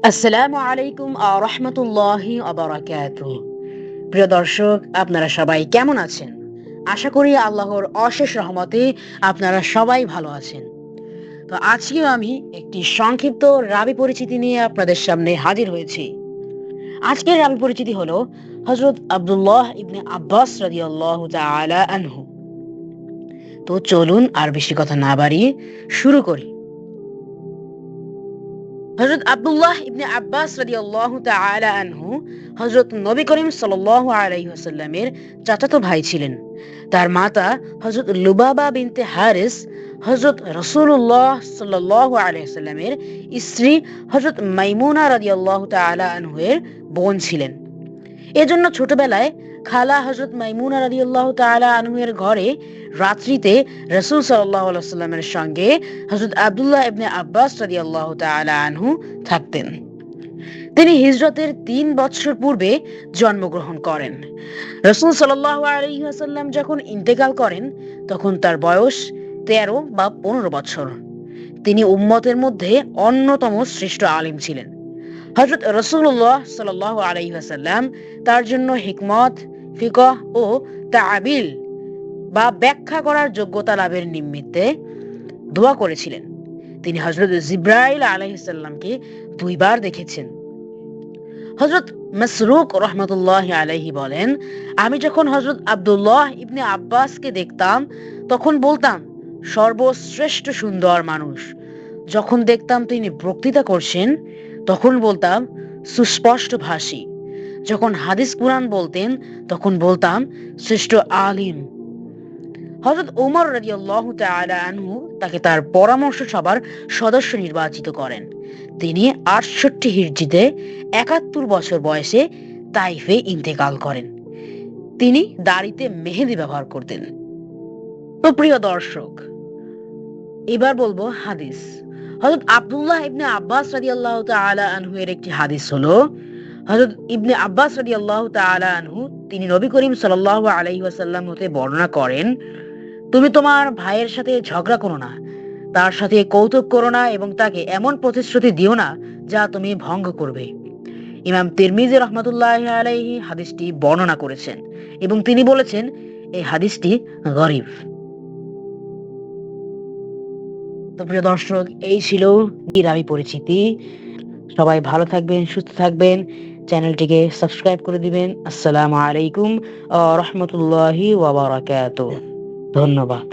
আসসালামু আলাইকুম রহমতুল্লাহি আবরাকাতুহ। প্রিয় দর্শক, আপনারা সবাই কেমন আছেন? আশা করি আল্লাহর অশেষ রহমতে আপনারা সবাই ভালো আছেন। তো আজকেও আমি একটি সংক্ষিপ্ত রাবি পরিচিতি নিয়ে আপনাদের সামনে হাজির হয়েছি। আজকের রাবি পরিচিতি হলো হযরত আব্দুল্লাহ ইবনে আব্বাস রাদিয়াল্লাহু তাআলা আনহু। তো চলুন আর বেশি কথা না বাড়িয়ে শুরু করি। হযরত আব্দুল্লাহ ইবনে আব্বাস রাদিয়াল্লাহু তাআলা আনহু হযরত নবী করিম সাল্লাল্লাহু আলাইহি ওয়াসাল্লামের চাচাতো ভাই ছিলেন। তার মাতা হযরত লুবাবা বিনতে হারিস হযরত রাসূলুল্লাহ সাল্লাল্লাহু আলাইহি ওয়াসাল্লামের স্ত্রী হযরত মাইমুনা রাদিয়াল্লাহু তাআলা আনহুয়ের বোন ছিলেন। এজন্য ছোটবেলায় খালা হযরত মাইমুনা রাদিয়াল্লাহু তাআলা আনহুয়ের ঘরে রাত্রিতে রাসূল সাল্লাল্লাহু আলাইহি ওয়াসাল্লামের সঙ্গে হযরত আব্দুল্লাহ ইবনে আব্বাস রাদিয়াল্লাহু তাআলা আনহু থাকতেন। তিনি হিজরতের ৩ বছর পূর্বে জন্মগ্রহণ করেন। রাসূল সাল্লাল্লাহু আলাইহি ওয়াসাল্লাম যখন ইন্তেকাল করেন তখন তার বয়স ১৩ বা ১৫ বছর। তিনি উম্মতের মধ্যে অন্যতম শ্রেষ্ঠ আলিম ছিলেন। হযরত রাসূলুল্লাহ সাল্লাল্লাহু আলাইহি ওয়াসাল্লাম তার জন্য হিকমত, ফিকহ ও তা'বিল বা ব্যাখ্যা করার যোগ্যতা লাভের নিমিত্তে দোয়া করেছিলেন। তিনি হযরত জিবরাইল আলাইহিস সালামকে ২ বার দেখেছেন। হযরত মাসরুক রাহমাতুল্লাহি আলাইহি বলেন, আমি যখন হযরত আব্দুল্লাহ ইবনে আব্বাসকে দেখতাম তখন বলতাম, সর্বশ্রেষ্ঠ সুন্দর মানুষ। যখন দেখতাম তিনি বক্তৃতা করছেন তখন বলতাম, সুস্পষ্ট ভাষী। যখন হাদিস কুরআন বলতেন তখন বলতাম, শ্রেষ্ঠ আলিম। হযরত ওমর রাদিয়াল্লাহু তাআলা আনহু তাকে তার পরামর্শ সভার সদস্য নির্বাচিত করেন। তিনি ৬৮ হিজরিতে ৭১ বছর বয়সে তাইফে ইন্তেকাল করেন। তিনি দাড়িতে মেহেদি ব্যবহার করতেন। তো প্রিয় দর্শক, এবার বলবো হাদিস। হযরত আব্দুল্লাহ ইবনে আব্বাস রাদিয়াল্লাহু তাআলা আনহু এর একটি হাদিস হলো, হযরত ইবনে আব্বাস রাদিয়াল্লাহু তাআলা আনহু তিনি নবী করিম সাল্লাল্লাহু আলাইহি ওয়াসাল্লাম হতে বর্ণনা করেন, তুমি তোমার ভাইয়ের সাথে ঝগড়া করো না, তার সাথে কৌতুক করো না এবং তাকে এমন প্রতিশ্রুতি দিও না যা তুমি ভঙ্গ করবে। ইমাম তিরমিজি রাহমাতুল্লাহি আলাইহি হাদিসটি বর্ণনা করেছেন এবং তিনি বলেছেন এই হাদিসটি গরীব। তো প্রিয় দর্শক, এই ছিল রাবি পরিচিতি। সবাই ভালো থাকবেন, সুস্থ থাকবেন, চ্যানেলটিকে সাবস্ক্রাইব করে দিবেন। আসসালামু আলাইকুম রহমতুল্লাহি ওয়া বারাকাতুহু। ধন্যবাদ।